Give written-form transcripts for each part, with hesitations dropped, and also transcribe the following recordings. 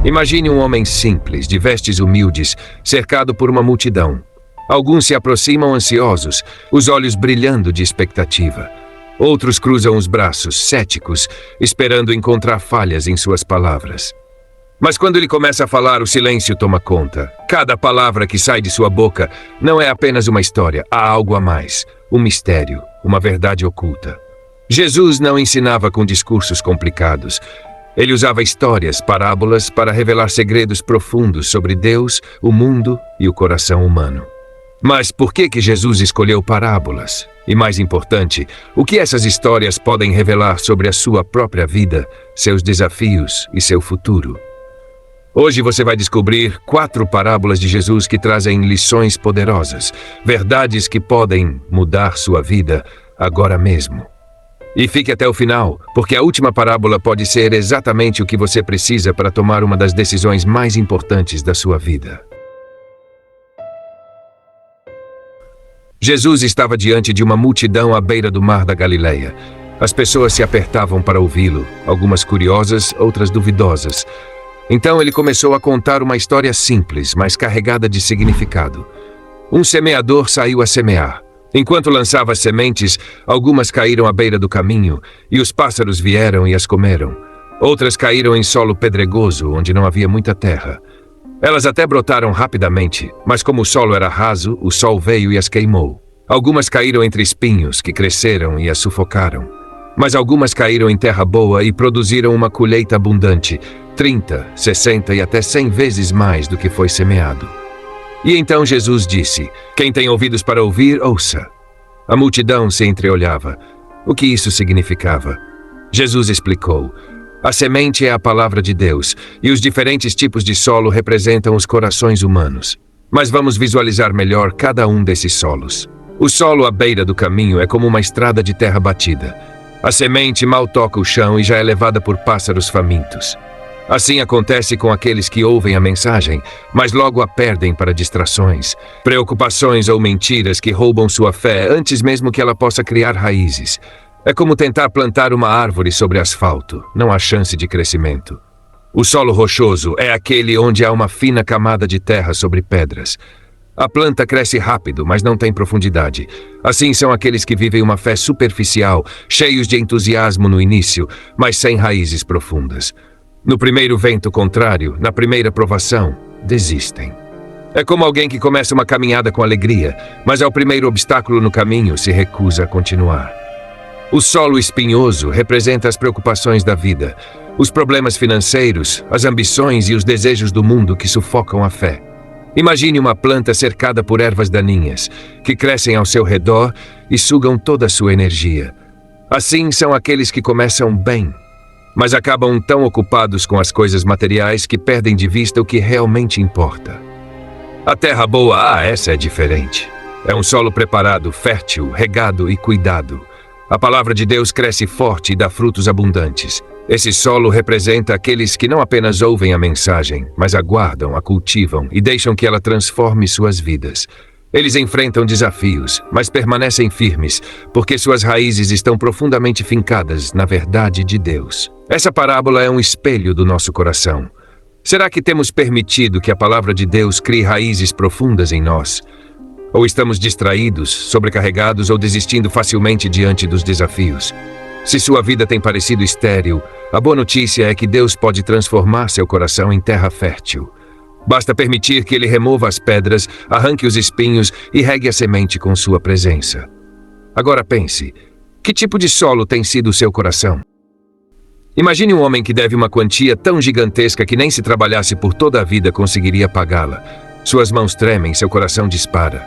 Imagine um homem simples, de vestes humildes, cercado por uma multidão. Alguns se aproximam ansiosos, os olhos brilhando de expectativa. Outros cruzam os braços, céticos, esperando encontrar falhas em suas palavras. Mas quando ele começa a falar, o silêncio toma conta. Cada palavra que sai de sua boca não é apenas uma história, há algo a mais, um mistério, uma verdade oculta. Jesus não ensinava com discursos complicados. Ele usava histórias, parábolas, para revelar segredos profundos sobre Deus, o mundo e o coração humano. Mas por que Jesus escolheu parábolas? E mais importante, o que essas histórias podem revelar sobre a sua própria vida, seus desafios e seu futuro? Hoje você vai descobrir 4 parábolas de Jesus que trazem lições poderosas, verdades que podem mudar sua vida agora mesmo. E fique até o final, porque a última parábola pode ser exatamente o que você precisa para tomar uma das decisões mais importantes da sua vida. Jesus estava diante de uma multidão à beira do mar da Galileia. As pessoas se apertavam para ouvi-lo, algumas curiosas, outras duvidosas. Então ele começou a contar uma história simples, mas carregada de significado. Um semeador saiu a semear. Enquanto lançava as sementes, algumas caíram à beira do caminho, e os pássaros vieram e as comeram. Outras caíram em solo pedregoso, onde não havia muita terra. Elas até brotaram rapidamente, mas como o solo era raso, o sol veio e as queimou. Algumas caíram entre espinhos, que cresceram e as sufocaram. Mas algumas caíram em terra boa e produziram uma colheita abundante, 30, 60 e até 100 vezes mais do que foi semeado. E então Jesus disse: "Quem tem ouvidos para ouvir, ouça." A multidão se entreolhava. O que isso significava? Jesus explicou: a semente é a palavra de Deus, e os diferentes tipos de solo representam os corações humanos. Mas vamos visualizar melhor cada um desses solos. O solo à beira do caminho é como uma estrada de terra batida. A semente mal toca o chão e já é levada por pássaros famintos. Assim acontece com aqueles que ouvem a mensagem, mas logo a perdem para distrações, preocupações ou mentiras que roubam sua fé antes mesmo que ela possa criar raízes. É como tentar plantar uma árvore sobre asfalto, não há chance de crescimento. O solo rochoso é aquele onde há uma fina camada de terra sobre pedras. A planta cresce rápido, mas não tem profundidade. Assim são aqueles que vivem uma fé superficial, cheios de entusiasmo no início, mas sem raízes profundas. No primeiro vento contrário, na primeira provação, desistem. É como alguém que começa uma caminhada com alegria, mas ao primeiro obstáculo no caminho se recusa a continuar. O solo espinhoso representa as preocupações da vida, os problemas financeiros, as ambições e os desejos do mundo que sufocam a fé. Imagine uma planta cercada por ervas daninhas, que crescem ao seu redor e sugam toda a sua energia. Assim são aqueles que começam bem, mas acabam tão ocupados com as coisas materiais que perdem de vista o que realmente importa. A terra boa, essa é diferente. É um solo preparado, fértil, regado e cuidado. A palavra de Deus cresce forte e dá frutos abundantes. Esse solo representa aqueles que não apenas ouvem a mensagem, mas aguardam, a cultivam e deixam que ela transforme suas vidas. Eles enfrentam desafios, mas permanecem firmes, porque suas raízes estão profundamente fincadas na verdade de Deus. Essa parábola é um espelho do nosso coração. Será que temos permitido que a palavra de Deus crie raízes profundas em nós? Ou estamos distraídos, sobrecarregados ou desistindo facilmente diante dos desafios? Se sua vida tem parecido estéril, a boa notícia é que Deus pode transformar seu coração em terra fértil. Basta permitir que Ele remova as pedras, arranque os espinhos e regue a semente com sua presença. Agora pense, que tipo de solo tem sido o seu coração? Imagine um homem que deve uma quantia tão gigantesca que nem se trabalhasse por toda a vida conseguiria pagá-la. Suas mãos tremem, seu coração dispara.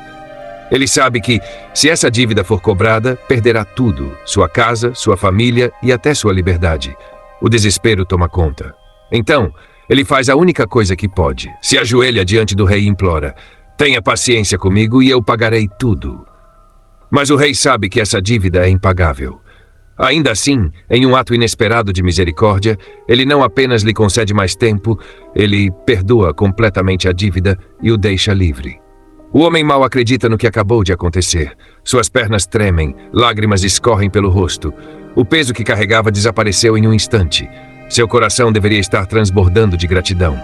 Ele sabe que, se essa dívida for cobrada, perderá tudo, sua casa, sua família e até sua liberdade. O desespero toma conta. Então, ele faz a única coisa que pode. Se ajoelha diante do rei e implora: "Tenha paciência comigo e eu pagarei tudo." Mas o rei sabe que essa dívida é impagável. Ainda assim, em um ato inesperado de misericórdia, ele não apenas lhe concede mais tempo, ele perdoa completamente a dívida e o deixa livre. O homem mau acredita no que acabou de acontecer. Suas pernas tremem, lágrimas escorrem pelo rosto. O peso que carregava desapareceu em um instante. Seu coração deveria estar transbordando de gratidão.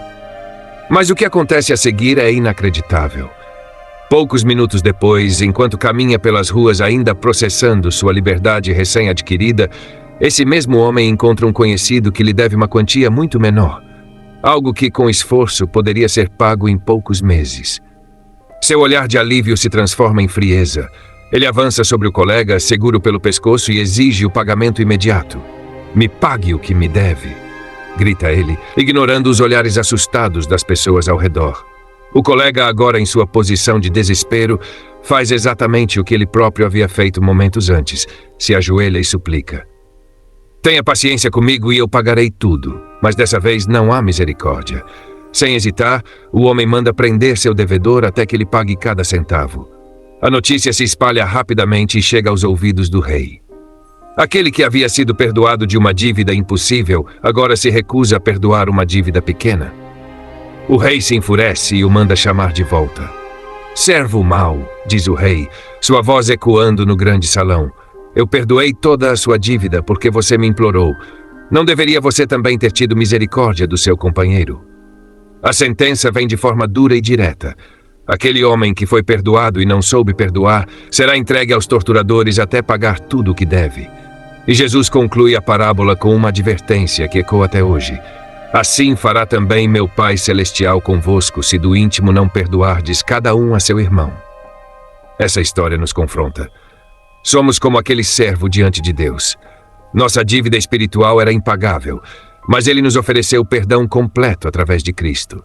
Mas o que acontece a seguir é inacreditável. Poucos minutos depois, enquanto caminha pelas ruas ainda processando sua liberdade recém-adquirida, esse mesmo homem encontra um conhecido que lhe deve uma quantia muito menor. Algo que, com esforço, poderia ser pago em poucos meses. Seu olhar de alívio se transforma em frieza. Ele avança sobre o colega, segura-o pelo pescoço e exige o pagamento imediato. "Me pague o que me deve", grita ele, ignorando os olhares assustados das pessoas ao redor. O colega, agora em sua posição de desespero, faz exatamente o que ele próprio havia feito momentos antes. Se ajoelha e suplica: "Tenha paciência comigo e eu pagarei tudo." Mas dessa vez não há misericórdia. Sem hesitar, o homem manda prender seu devedor até que ele pague cada centavo. A notícia se espalha rapidamente e chega aos ouvidos do rei. Aquele que havia sido perdoado de uma dívida impossível, agora se recusa a perdoar uma dívida pequena. O rei se enfurece e o manda chamar de volta. "Servo mau", diz o rei, sua voz ecoando no grande salão. "Eu perdoei toda a sua dívida porque você me implorou. Não deveria você também ter tido misericórdia do seu companheiro?" A sentença vem de forma dura e direta. Aquele homem que foi perdoado e não soube perdoar será entregue aos torturadores até pagar tudo o que deve. E Jesus conclui a parábola com uma advertência que ecoa até hoje. "Assim fará também meu Pai Celestial convosco, se do íntimo não perdoardes cada um a seu irmão." Essa história nos confronta. Somos como aquele servo diante de Deus. Nossa dívida espiritual era impagável, mas Ele nos ofereceu perdão completo através de Cristo.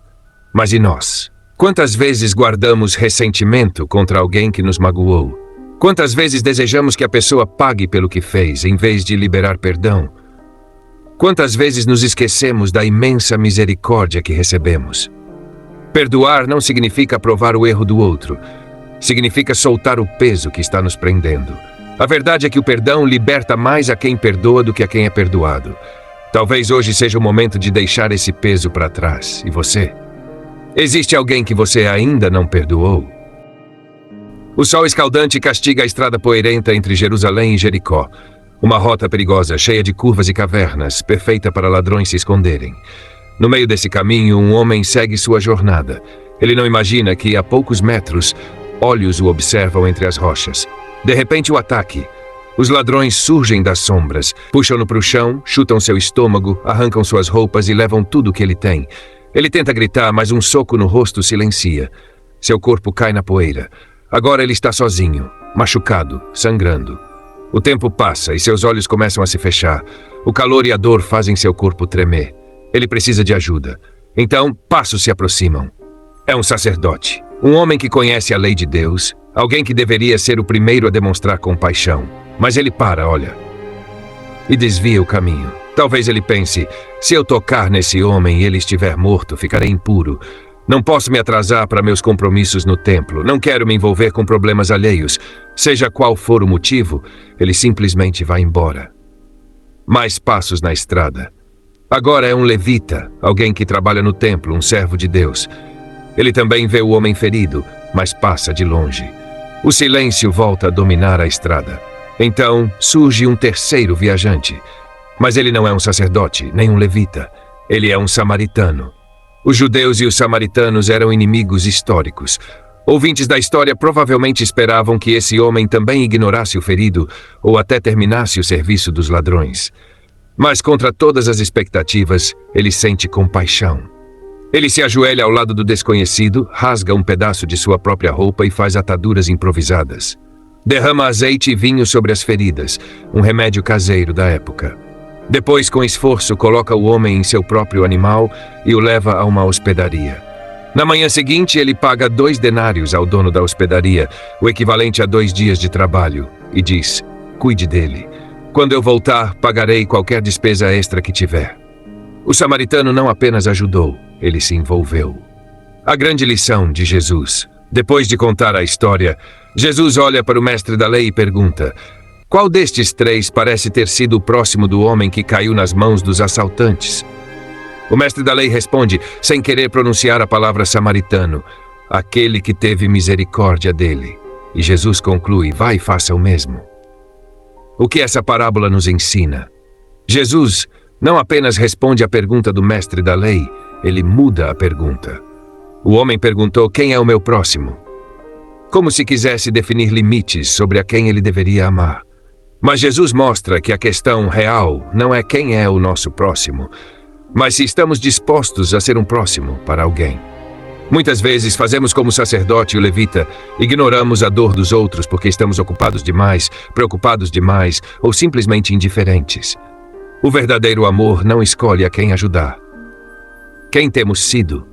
Mas e nós? Quantas vezes guardamos ressentimento contra alguém que nos magoou? Quantas vezes desejamos que a pessoa pague pelo que fez, em vez de liberar perdão? Quantas vezes nos esquecemos da imensa misericórdia que recebemos? Perdoar não significa aprovar o erro do outro. Significa soltar o peso que está nos prendendo. A verdade é que o perdão liberta mais a quem perdoa do que a quem é perdoado. Talvez hoje seja o momento de deixar esse peso para trás. E você? Existe alguém que você ainda não perdoou? O sol escaldante castiga a estrada poeirenta entre Jerusalém e Jericó. Uma rota perigosa, cheia de curvas e cavernas, perfeita para ladrões se esconderem. No meio desse caminho, um homem segue sua jornada. Ele não imagina que, a poucos metros, olhos o observam entre as rochas. De repente, o ataque. Os ladrões surgem das sombras, puxam-no para o chão, chutam seu estômago, arrancam suas roupas e levam tudo o que ele tem. Ele tenta gritar, mas um soco no rosto silencia. Seu corpo cai na poeira. Agora ele está sozinho, machucado, sangrando. O tempo passa e seus olhos começam a se fechar. O calor e a dor fazem seu corpo tremer. Ele precisa de ajuda. Então, passos se aproximam. É um sacerdote, um homem que conhece a lei de Deus, alguém que deveria ser o primeiro a demonstrar compaixão. Mas ele para, olha, e desvia o caminho. Talvez ele pense: se eu tocar nesse homem e ele estiver morto, ficarei impuro. Não posso me atrasar para meus compromissos no templo. Não quero me envolver com problemas alheios. Seja qual for o motivo, ele simplesmente vai embora. Mais passos na estrada. Agora é um levita, alguém que trabalha no templo, um servo de Deus. Ele também vê o homem ferido, mas passa de longe. O silêncio volta a dominar a estrada. Então surge um terceiro viajante. Mas ele não é um sacerdote, nem um levita. Ele é um samaritano. Os judeus e os samaritanos eram inimigos históricos. Ouvintes da história provavelmente esperavam que esse homem também ignorasse o ferido ou até terminasse o serviço dos ladrões. Mas contra todas as expectativas, ele sente compaixão. Ele se ajoelha ao lado do desconhecido, rasga um pedaço de sua própria roupa e faz ataduras improvisadas. Derrama azeite e vinho sobre as feridas, um remédio caseiro da época. Depois, com esforço, coloca o homem em seu próprio animal e o leva a uma hospedaria. Na manhã seguinte, ele paga 2 denários ao dono da hospedaria, o equivalente a 2 dias de trabalho, e diz: "Cuide dele. Quando eu voltar, pagarei qualquer despesa extra que tiver." O samaritano não apenas ajudou, ele se envolveu. A grande lição de Jesus. Depois de contar a história, Jesus olha para o mestre da lei e pergunta: "Qual destes 3 parece ter sido o próximo do homem que caiu nas mãos dos assaltantes?" O mestre da lei responde, sem querer pronunciar a palavra samaritano: "Aquele que teve misericórdia dele." E Jesus conclui: "Vai e faça o mesmo." O que essa parábola nos ensina? Jesus Não apenas responde à pergunta do mestre da lei, ele muda a pergunta. O homem perguntou: quem é o meu próximo? Como se quisesse definir limites sobre a quem ele deveria amar. Mas Jesus mostra que a questão real não é quem é o nosso próximo, mas se estamos dispostos a ser um próximo para alguém. Muitas vezes fazemos como o sacerdote e o levita, ignoramos a dor dos outros porque estamos ocupados demais, preocupados demais ou simplesmente indiferentes. O verdadeiro amor não escolhe a quem ajudar. Quem temos sido?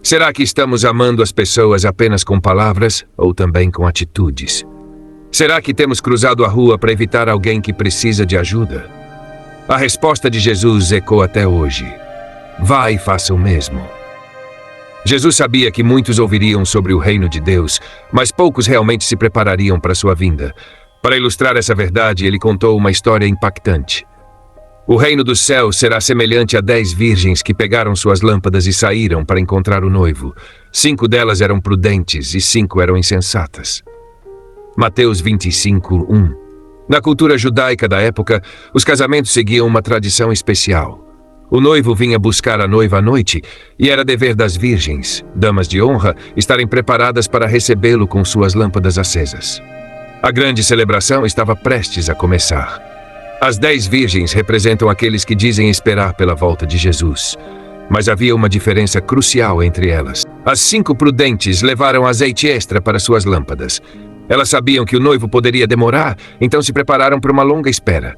Será que estamos amando as pessoas apenas com palavras ou também com atitudes? Será que temos cruzado a rua para evitar alguém que precisa de ajuda? A resposta de Jesus ecoa até hoje. Vá e faça o mesmo. Jesus sabia que muitos ouviriam sobre o reino de Deus, mas poucos realmente se preparariam para sua vinda. Para ilustrar essa verdade, ele contou uma história impactante. O reino dos céus será semelhante a 10 virgens que pegaram suas lâmpadas e saíram para encontrar o noivo. 5 delas eram prudentes e 5 eram insensatas. Mateus 25:1. Na cultura judaica da época, os casamentos seguiam uma tradição especial. O noivo vinha buscar a noiva à noite e era dever das virgens, damas de honra, estarem preparadas para recebê-lo com suas lâmpadas acesas. A grande celebração estava prestes a começar. As 10 virgens representam aqueles que dizem esperar pela volta de Jesus. Mas havia uma diferença crucial entre elas. As 5 prudentes levaram azeite extra para suas lâmpadas. Elas sabiam que o noivo poderia demorar, então se prepararam para uma longa espera.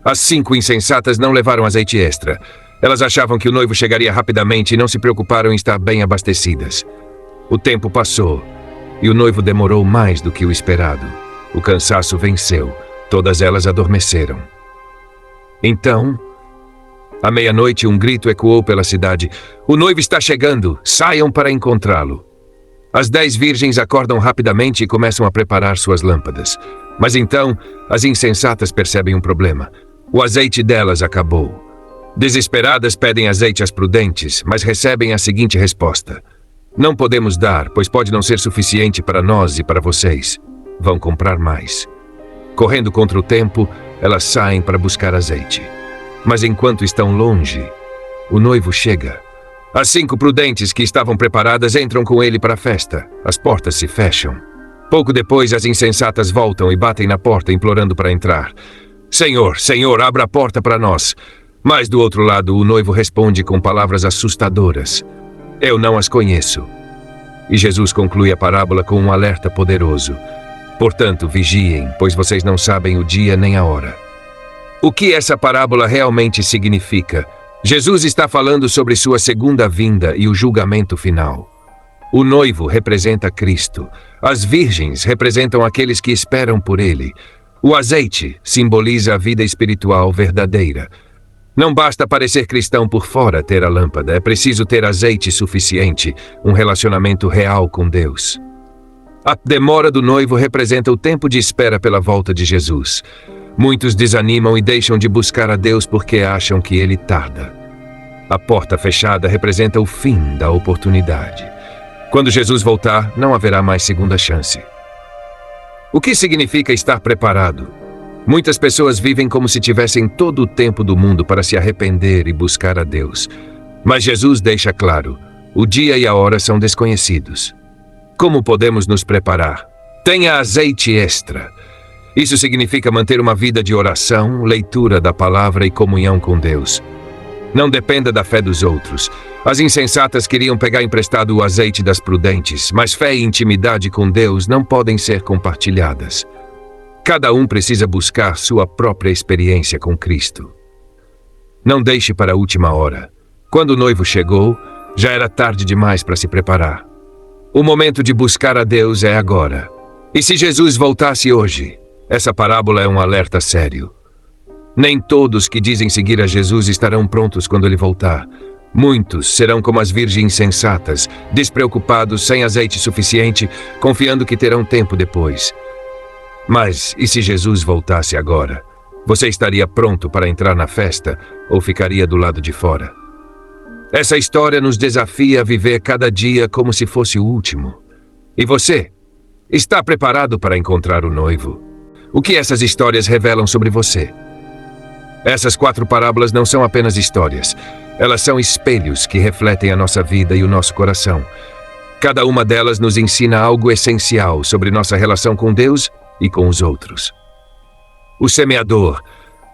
As 5 insensatas não levaram azeite extra. Elas achavam que o noivo chegaria rapidamente e não se preocuparam em estar bem abastecidas. O tempo passou e o noivo demorou mais do que o esperado. O cansaço venceu. Todas elas adormeceram. Então, à meia-noite, um grito ecoou pela cidade: o noivo está chegando, saiam para encontrá-lo. As 10 virgens acordam rapidamente e começam a preparar suas lâmpadas. Mas então, as insensatas percebem um problema. O azeite delas acabou. Desesperadas pedem azeite às prudentes, mas recebem a seguinte resposta: não podemos dar, pois pode não ser suficiente para nós e para vocês. Vão comprar mais. Correndo contra o tempo, elas saem para buscar azeite. Mas enquanto estão longe, o noivo chega. As 5 prudentes que estavam preparadas entram com ele para a festa. As portas se fecham. Pouco depois, as insensatas voltam e batem na porta, implorando para entrar. Senhor, Senhor, abra a porta para nós. Mas do outro lado, o noivo responde com palavras assustadoras: eu não as conheço. E Jesus conclui a parábola com um alerta poderoso: portanto, vigiem, pois vocês não sabem o dia nem a hora. O que essa parábola realmente significa? Jesus está falando sobre sua segunda vinda e o julgamento final. O noivo representa Cristo. As virgens representam aqueles que esperam por ele. O azeite simboliza a vida espiritual verdadeira. Não basta parecer cristão por fora ter a lâmpada, é preciso ter azeite suficiente, um relacionamento real com Deus. A demora do noivo representa o tempo de espera pela volta de Jesus. Muitos desanimam e deixam de buscar a Deus porque acham que ele tarda. A porta fechada representa o fim da oportunidade. Quando Jesus voltar, não haverá mais segunda chance. O que significa estar preparado? Muitas pessoas vivem como se tivessem todo o tempo do mundo para se arrepender e buscar a Deus. Mas Jesus deixa claro: o dia e a hora são desconhecidos. Como podemos nos preparar? Tenha azeite extra. Isso significa manter uma vida de oração, leitura da palavra e comunhão com Deus. Não dependa da fé dos outros. As insensatas queriam pegar emprestado o azeite das prudentes, mas fé e intimidade com Deus não podem ser compartilhadas. Cada um precisa buscar sua própria experiência com Cristo. Não deixe para a última hora. Quando o noivo chegou, já era tarde demais para se preparar. O momento de buscar a Deus é agora. E se Jesus voltasse hoje? Essa parábola é um alerta sério. Nem todos que dizem seguir a Jesus estarão prontos quando ele voltar. Muitos serão como as virgens sensatas, despreocupados, sem azeite suficiente, confiando que terão tempo depois. Mas, e se Jesus voltasse agora? Você estaria pronto para entrar na festa ou ficaria do lado de fora? Essa história nos desafia a viver cada dia como se fosse o último. E você? Está preparado para encontrar o noivo? O que essas histórias revelam sobre você? Essas 4 parábolas não são apenas histórias. Elas são espelhos que refletem a nossa vida e o nosso coração. Cada uma delas nos ensina algo essencial sobre nossa relação com Deus e com os outros. O semeador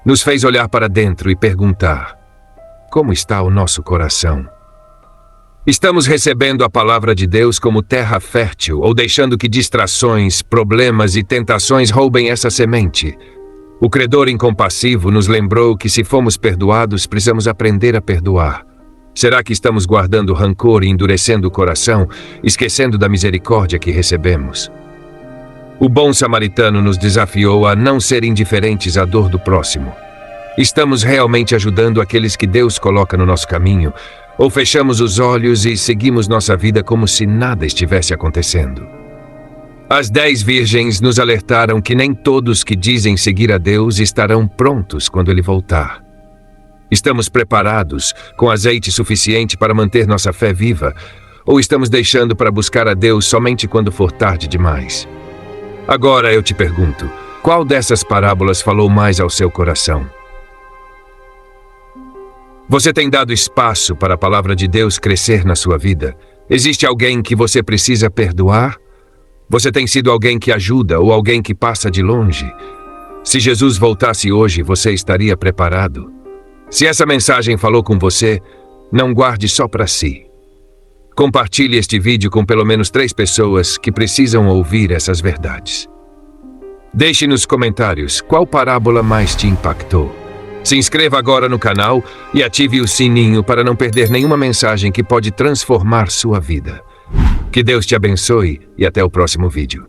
nos fez olhar para dentro e perguntar: como está o nosso coração? Estamos recebendo a palavra de Deus como terra fértil ou deixando que distrações, problemas e tentações roubem essa semente? O credor incompassivo nos lembrou que se fomos perdoados, precisamos aprender a perdoar. Será que estamos guardando rancor e endurecendo o coração, esquecendo da misericórdia que recebemos? O bom samaritano nos desafiou a não ser indiferentes à dor do próximo. Estamos realmente ajudando aqueles que Deus coloca no nosso caminho, ou fechamos os olhos e seguimos nossa vida como se nada estivesse acontecendo? As 10 virgens nos alertaram que nem todos que dizem seguir a Deus estarão prontos quando Ele voltar. Estamos preparados, com azeite suficiente para manter nossa fé viva, ou estamos deixando para buscar a Deus somente quando for tarde demais? Agora eu te pergunto, qual dessas parábolas falou mais ao seu coração? Você tem dado espaço para a palavra de Deus crescer na sua vida? Existe alguém que você precisa perdoar? Você tem sido alguém que ajuda ou alguém que passa de longe? Se Jesus voltasse hoje, você estaria preparado? Se essa mensagem falou com você, não guarde só para si. Compartilhe este vídeo com pelo menos 3 pessoas que precisam ouvir essas verdades. Deixe nos comentários qual parábola mais te impactou. Se inscreva agora no canal e ative o sininho para não perder nenhuma mensagem que pode transformar sua vida. Que Deus te abençoe e até o próximo vídeo.